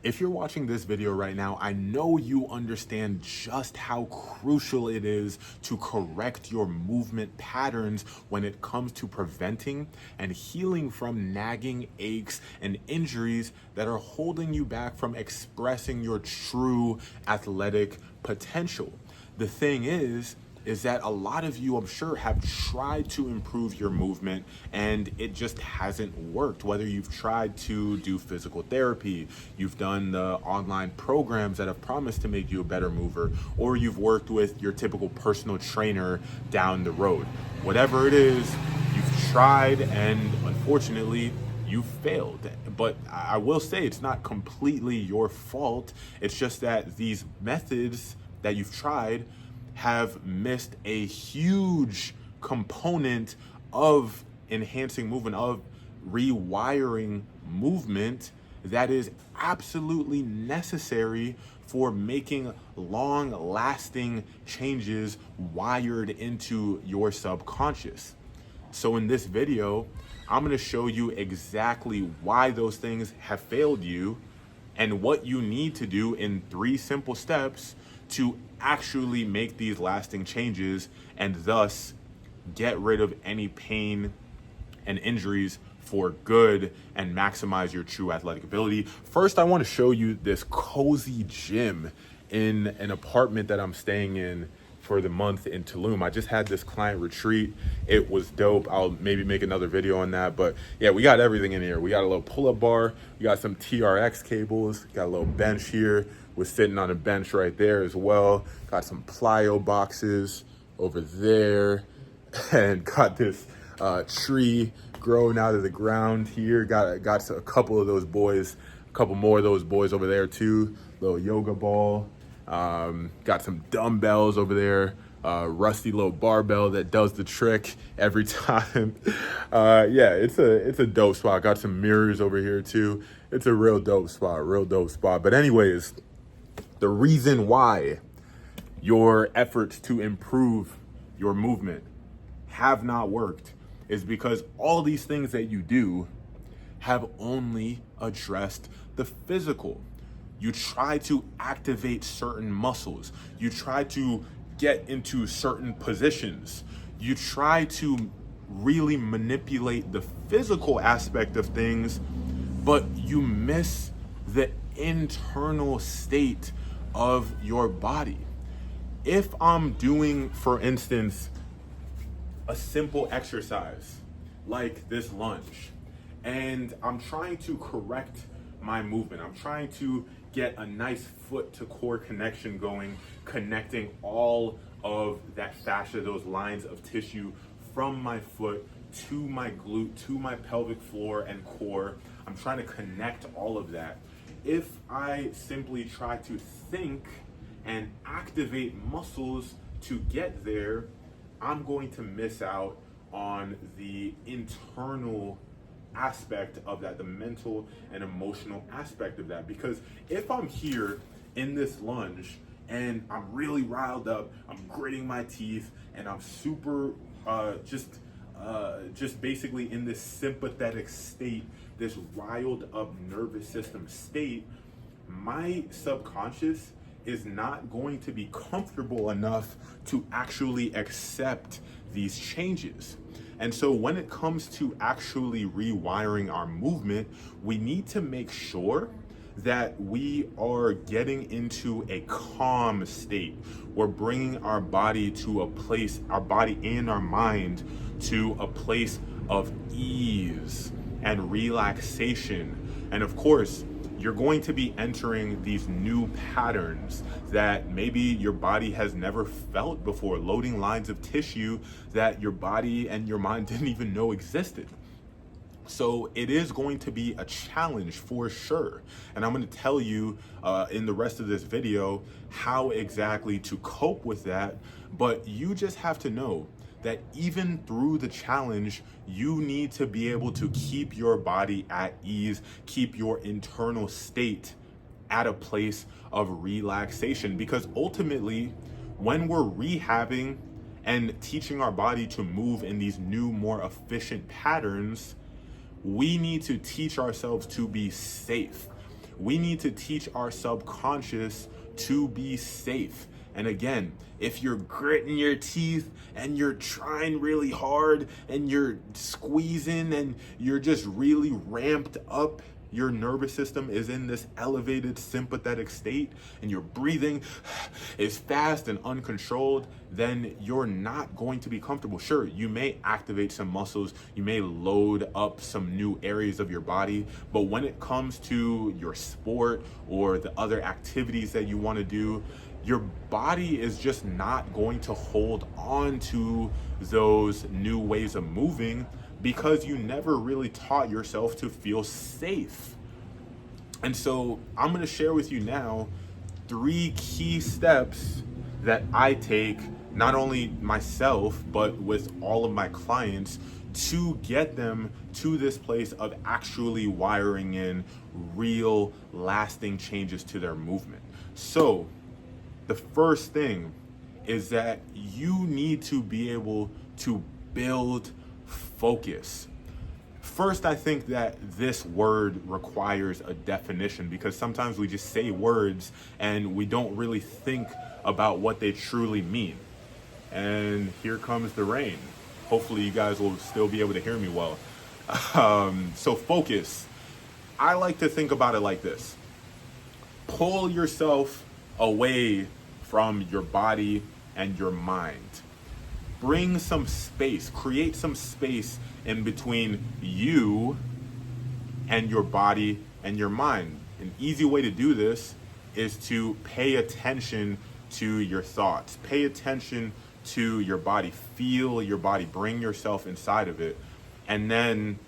If you're watching this video right now, I know you understand just how crucial it is to correct your movement patterns when it comes to preventing and healing from nagging aches and injuries that are holding you back from expressing your true athletic potential. The thing is that a lot of you, I'm sure, have tried to improve your movement and it just hasn't worked. Whether you've tried to do physical therapy, you've done the online programs that have promised to make you a better mover, or you've worked with your typical personal trainer down the road. Whatever it is, you've tried and unfortunately, you failed. But I will say it's not completely your fault. It's just that these methods that you've tried have missed a huge component of enhancing movement, of rewiring movement that is absolutely necessary for making long-lasting changes wired into your subconscious. So in this video, I'm going to show you exactly why those things have failed you and what you need to do in 3 simple steps to actually make these lasting changes and thus get rid of any pain and injuries for good and maximize your true athletic ability. First, I want to show you this cozy gym in an apartment that I'm staying in for the month in Tulum. I just had this client retreat. It was dope. I'll maybe make another video on that. But yeah, we got everything in here. We got a little pull-up bar. We got some TRX cables. Got a little bench here. We're sitting on a bench right there as well. Got some plyo boxes over there. And got this tree growing out of the ground here. Got a couple of those boys, a couple more of those boys over there too. Little yoga ball. Got some dumbbells over there, rusty little barbell that does the trick every time. Yeah, it's a dope spot. Got some mirrors over here too. It's a real dope spot. But anyways, the reason why your efforts to improve your movement have not worked is because all these things that you do have only addressed the physical. You try to activate certain muscles. You try to get into certain positions. You try to really manipulate the physical aspect of things, but you miss the internal state of your body. If I'm doing, for instance, a simple exercise like this lunge, and I'm trying to correct my movement, I'm trying to get a nice foot to core connection going, connecting all of that fascia, those lines of tissue from my foot to my glute, to my pelvic floor and core. I'm trying to connect all of that. If I simply try to think and activate muscles to get there, I'm going to miss out on the internal aspect of that, the mental and emotional aspect of that. Because if I'm here in this lunge and I'm really riled up, I'm gritting my teeth and I'm super just basically in this sympathetic state, this riled up nervous system state, my subconscious is not going to be comfortable enough to actually accept these changes. And so when it comes to actually rewiring our movement, we need to make sure that we are getting into a calm state. We're bringing our body to a place, our body and our mind to a place of ease and relaxation. And of course, you're going to be entering these new patterns that maybe your body has never felt before, loading lines of tissue that your body and your mind didn't even know existed. So it is going to be a challenge for sure. And I'm going to tell you in the rest of this video how exactly to cope with that. But you just have to know that even through the challenge, you need to be able to keep your body at ease, keep your internal state at a place of relaxation. Because ultimately, when we're rehabbing and teaching our body to move in these new, more efficient patterns, we need to teach ourselves to be safe. We need to teach our subconscious to be safe. And again, if you're gritting your teeth and you're trying really hard and you're squeezing and you're just really ramped up, your nervous system is in this elevated sympathetic state and your breathing is fast and uncontrolled, then you're not going to be comfortable. Sure, you may activate some muscles, you may load up some new areas of your body, but when it comes to your sport or the other activities that you want to do, your body is just not going to hold on to those new ways of moving because you never really taught yourself to feel safe. And so I'm going to share with you now 3 key steps that I take, not only myself, but with all of my clients, to get them to this place of actually wiring in real lasting changes to their movement. So the first thing is that you need to be able to build focus. First, I think that this word requires a definition because sometimes we just say words and we don't really think about what they truly mean. And here comes the rain. Hopefully you guys will still be able to hear me well. So focus. I like to think about it like this. Pull yourself away from your body and your mind. Bring some space, create some space in between you and your body and your mind. An easy way to do this is to pay attention to your thoughts. Pay attention to your body. Feel your body. Bring yourself inside of it. And then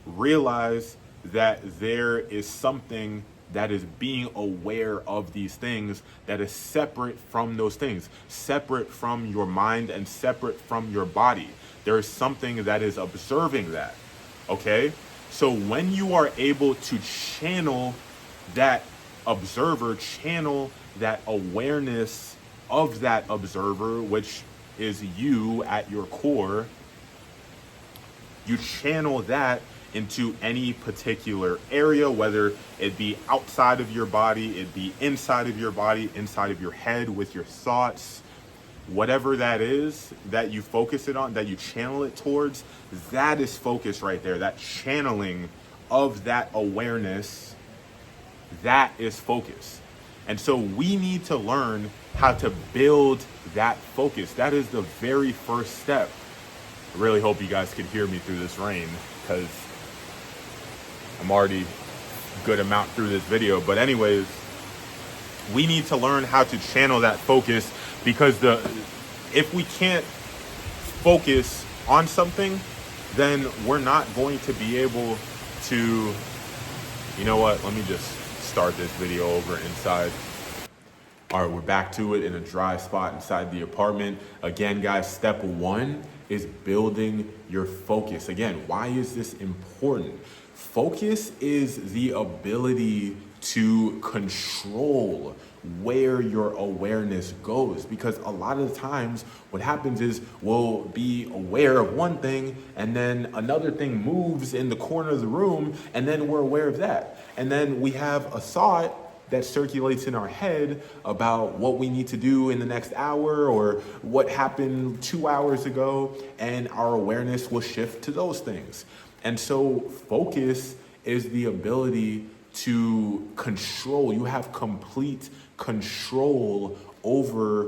realize that there is something that is being aware of these things that is separate from those things, separate from your mind and separate from your body. There is something that is observing that, okay? So when you are able to channel that observer, channel that awareness of that observer, which is you at your core, you channel that into any particular area, whether it be outside of your body, it be inside of your body, inside of your head with your thoughts, whatever that is that you focus it on, that you channel it towards, that is focus right there. That channeling of that awareness, that is focus. And so we need to learn how to build that focus. That is the very first step. I really hope you guys can hear me through this rain because I'm already a good amount through this video. But anyways, we need to learn how to channel that focus because if we can't focus on something, then we're not going to be able to, you know what, let me just start this video over inside. All right, we're back to it in a dry spot inside the apartment. Again, guys, step 1 is building your focus. Again, why is this important? Focus is the ability to control where your awareness goes, because a lot of the times what happens is we'll be aware of one thing and then another thing moves in the corner of the room and then we're aware of that. And then we have a thought that circulates in our head about what we need to do in the next hour or what happened 2 hours ago, and our awareness will shift to those things. And so focus is the ability to control. You have complete control over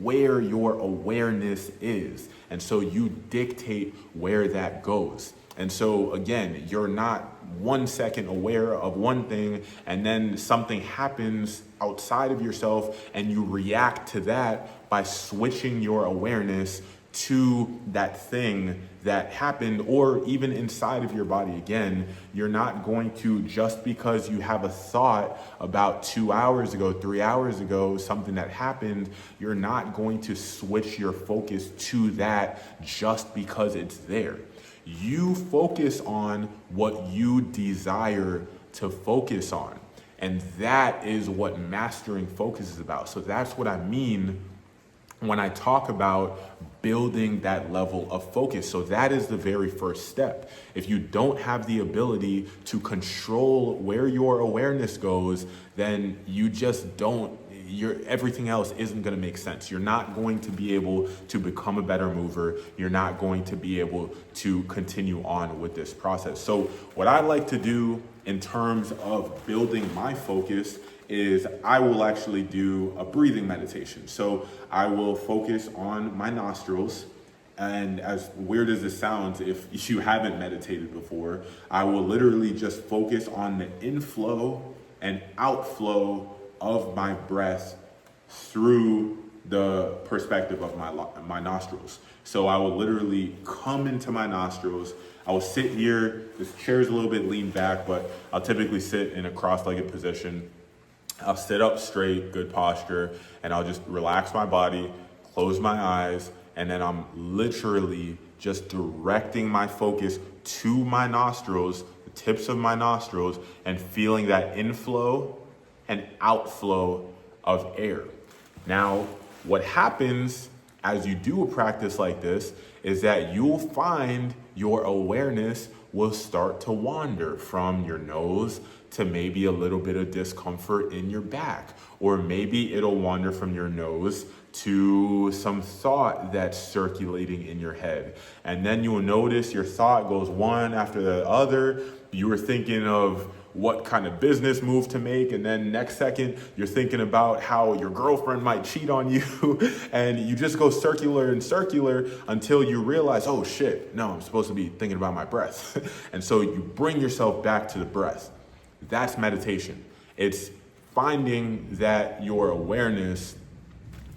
where your awareness is. And so you dictate where that goes. And so again, you're not 1 second aware of one thing and then something happens outside of yourself and you react to that by switching your awareness to that thing that happened, or even inside of your body. Again, you're not going to, just because you have a thought about 2 hours ago, 3 hours ago, something that happened, you're not going to switch your focus to that just because it's there. You focus on what you desire to focus on. And that is what mastering focus is about. So that's what I mean when I talk about building that level of focus. So that is the very first step. If you don't have the ability to control where your awareness goes, then you just don't, everything else isn't going to make sense. You're not going to be able to become a better mover. You're not going to be able to continue on with this process. So what I like to do in terms of building my focus is I will actually do a breathing meditation. So I will focus on my nostrils. And as weird as this sounds, if you haven't meditated before, I will literally just focus on the inflow and outflow of my breath through the perspective of my nostrils. So I will literally come into my nostrils. I will sit here. This chair is a little bit leaned back, but I'll typically sit in a cross-legged position. I'll sit up straight, good posture, and I'll just relax my body, close my eyes, and then I'm literally just directing my focus to my nostrils, the tips of my nostrils, and feeling that inflow and outflow of air. Now, what happens as you do a practice like this is that you'll find your awareness will start to wander from your nose to maybe a little bit of discomfort in your back, or maybe it'll wander from your nose to some thought that's circulating in your head. And then you'll notice your thought goes one after the other. You were thinking of what kind of business move to make, and then next second you're thinking about how your girlfriend might cheat on you, and you just go circular and circular until you realize, oh shit, no, I'm supposed to be thinking about my breath. And so you bring yourself back to the breath. That's meditation. It's finding that your awareness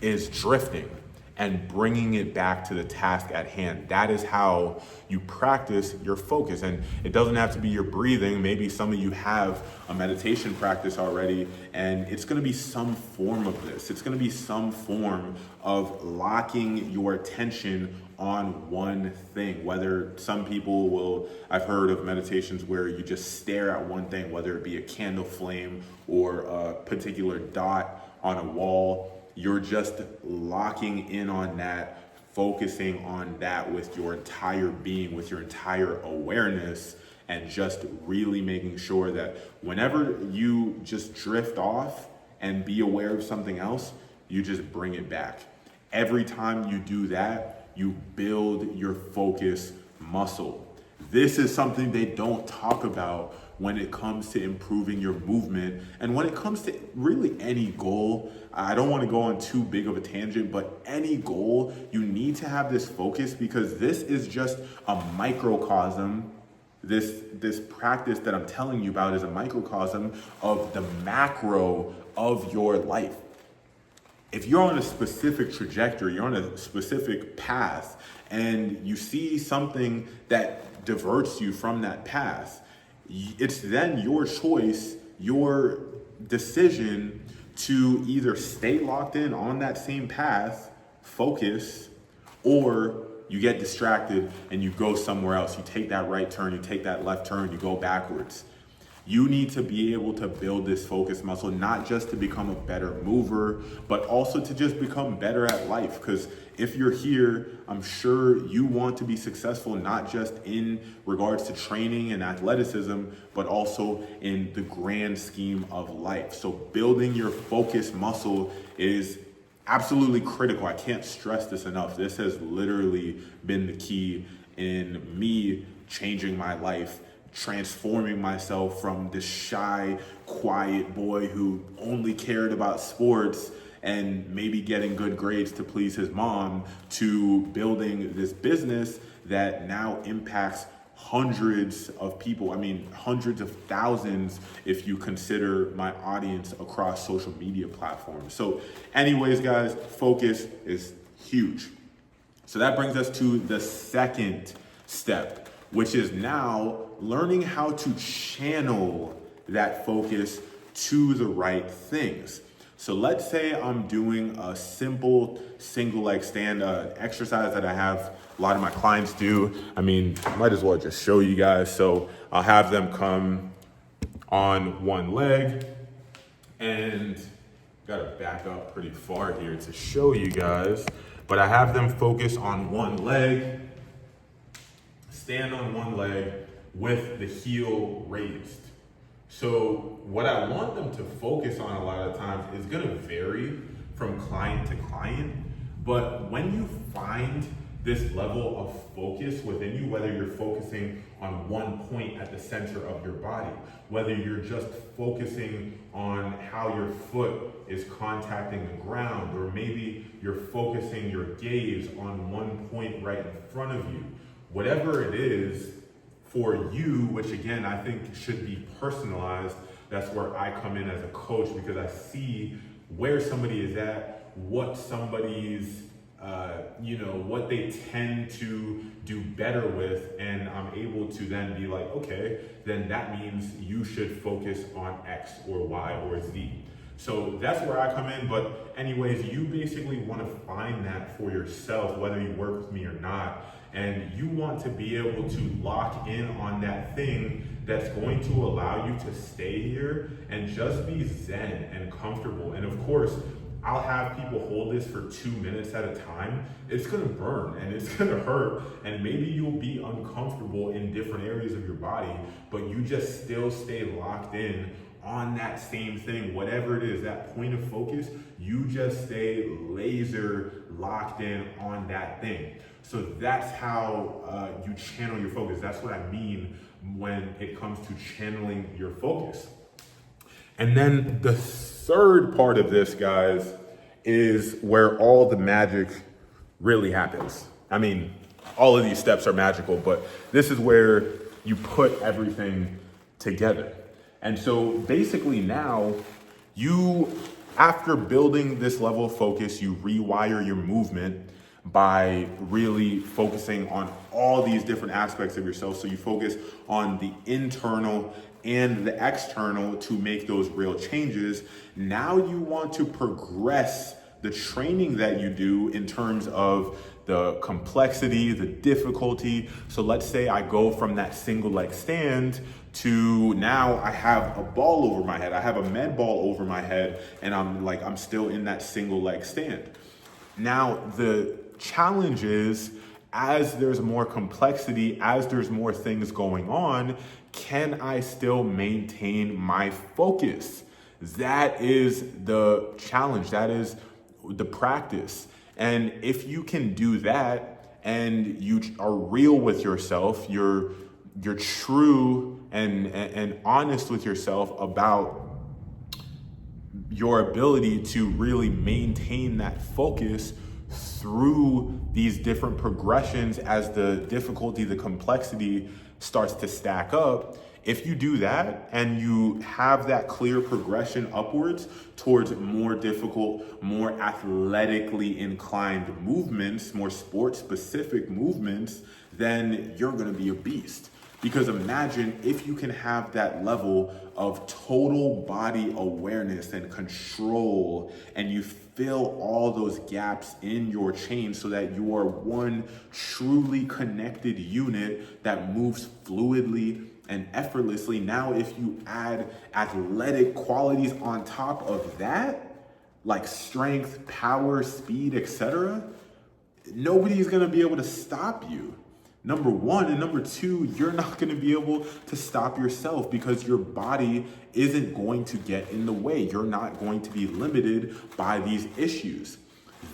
is drifting and bringing it back to the task at hand. That is how you practice your focus. And it doesn't have to be your breathing. Maybe some of you have a meditation practice already, and it's gonna be some form of this. It's gonna be some form of locking your attention on one thing. Whether some people will, I've heard of meditations where you just stare at one thing, whether it be a candle flame or a particular dot on a wall. You're just locking in on that, focusing on that with your entire being, with your entire awareness, and just really making sure that whenever you just drift off and be aware of something else, you just bring it back. Every time you do that, you build your focus muscle. This is something they don't talk about when it comes to improving your movement, and when it comes to really any goal. I don't want to go on too big of a tangent, but any goal, you need to have this focus, because this is just a microcosm. This practice that I'm telling you about is a microcosm of the macro of your life. If you're on a specific trajectory, you're on a specific path, and you see something that diverts you from that path, it's then your choice, your decision to either stay locked in on that same path, focus, or you get distracted and you go somewhere else. You take that right turn, you take that left turn, you go backwards. You need to be able to build this focus muscle, not just to become a better mover, but also to just become better at life. Because if you're here, I'm sure you want to be successful, not just in regards to training and athleticism, but also in the grand scheme of life. So building your focus muscle is absolutely critical. I can't stress this enough. This has literally been the key in me changing my life, transforming myself from this shy, quiet boy who only cared about sports and maybe getting good grades to please his mom, to building this business that now impacts hundreds of people. I mean, hundreds of thousands if you consider my audience across social media platforms. So anyways, guys, focus is huge. So that brings us to the second step, which is now learning how to channel that focus to the right things. So let's say I'm doing a simple single leg stand, exercise that I have a lot of my clients do. I mean, I might as well just show you guys. So I'll have them come on one leg and Gotta back up pretty far here to show you guys, but I have them focus on one leg, stand on one leg with the heel raised. So what I want them to focus on a lot of times is gonna vary from client to client, but when you find this level of focus within you, whether you're focusing on one point at the center of your body, whether you're just focusing on how your foot is contacting the ground, or maybe you're focusing your gaze on one point right in front of you, whatever it is for you, which again, I think should be personalized. That's where I come in as a coach, because I see where somebody is at, what somebody's what they tend to do better with, and I'm able to then be like, okay, then that means you should focus on X or Y or Z. So that's where I come in. But anyways, you basically want to find that for yourself, whether you work with me or not, and you want to be able to lock in on that thing that's going to allow you to stay here and just be zen and comfortable. And of course, I'll have people hold this for 2 minutes at a time. It's gonna burn and it's gonna hurt, and maybe you'll be uncomfortable in different areas of your body, but you just still stay locked in on that same thing, whatever it is, that point of focus, you just stay laser locked in on that thing. So that's how you channel your focus. That's what I mean when it comes to channeling your focus. And then the third part of this, guys, is where all the magic really happens. I mean, all of these steps are magical, but this is where you put everything together. And so basically now, after building this level of focus, you rewire your movement by really focusing on all these different aspects of yourself. So you focus on the internal and the external to make those real changes. Now you want to progress the training that you do in terms of the complexity, the difficulty. So let's say I go from that single leg stand to now I have a ball over my head. I have a med ball over my head, and I'm still in that single leg stand. Now the challenge is, as there's more complexity, as there's more things going on, can I still maintain my focus? That is the challenge. That is the practice. And if you can do that and you are real with yourself, you're true and honest with yourself about your ability to really maintain that focus through these different progressions as the difficulty, the complexity starts to stack up. If you do that and you have that clear progression upwards towards more difficult, more athletically inclined movements, more sports specific movements, then you're gonna be a beast. Because imagine if you can have that level of total body awareness and control, and you fill all those gaps in your chain so that you are one truly connected unit that moves fluidly and effortlessly. Now, if you add athletic qualities on top of that, like strength, power, speed, etc., nobody's gonna be able to stop you. Number one, and number two, you're not gonna be able to stop yourself because your body isn't going to get in the way. You're not going to be limited by these issues.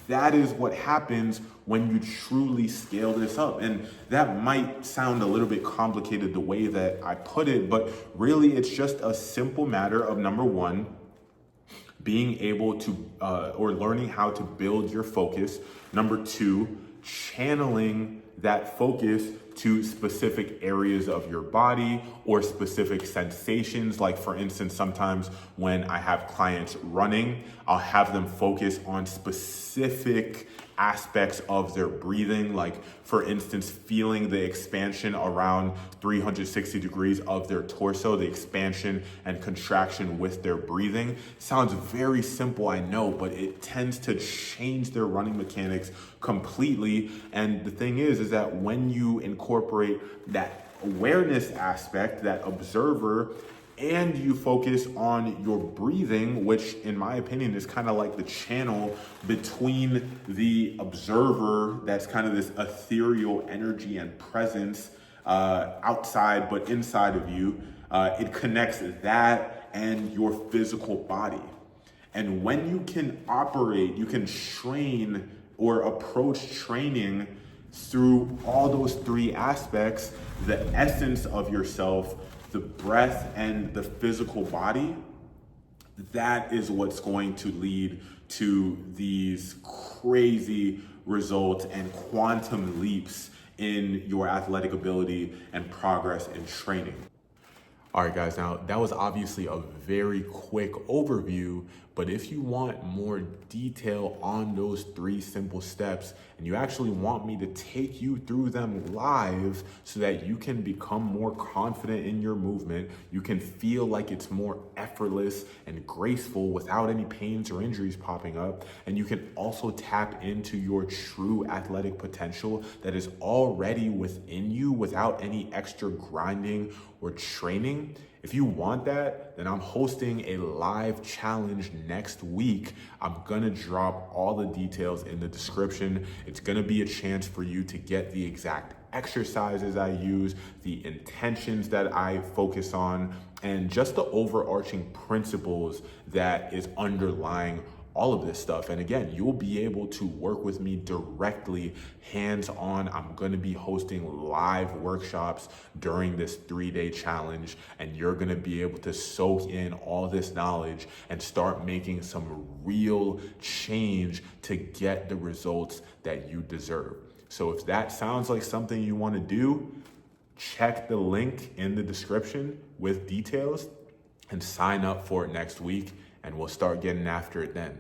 That is what happens when you truly scale this up. And that might sound a little bit complicated the way that I put it, but really it's just a simple matter of, number one, being able to, or learning how to build your focus. Number two, channeling that focus to specific areas of your body or specific sensations. Like for instance, sometimes when I have clients running, I'll have them focus on specific aspects of their breathing. Like for instance, feeling the expansion around 360 degrees of their torso, the expansion and contraction with their breathing. Sounds very simple, I know, but it tends to change their running mechanics completely. And the thing is that when you incorporate that awareness aspect, that observer, and you focus on your breathing, which in my opinion is kind of like the channel between the observer, that's kind of this ethereal energy and presence outside but inside of you. It connects that and your physical body. And when you can operate, you can train or approach training through all those three aspects, the essence of yourself, the breath, and the physical body, that is what's going to lead to these crazy results and quantum leaps in your athletic ability and progress in training. All right, guys, now that was obviously a very quick overview, but if you want more detail on those 3 simple steps and you actually want me to take you through them live so that you can become more confident in your movement, you can feel like it's more effortless and graceful without any pains or injuries popping up, and you can also tap into your true athletic potential that is already within you without any extra grinding or training. If you want that, then I'm hosting a live challenge next week. I'm gonna drop all the details in the description. It's gonna be a chance for you to get the exact exercises I use, the intentions that I focus on, and just the overarching principles that is underlying all of this stuff. And again, you'll be able to work with me directly, hands-on. I'm gonna be hosting live workshops during this 3-day challenge, and you're gonna be able to soak in all this knowledge and start making some real change to get the results that you deserve. So if that sounds like something you wanna do, check the link in the description with details and sign up for it next week, and we'll start getting after it then.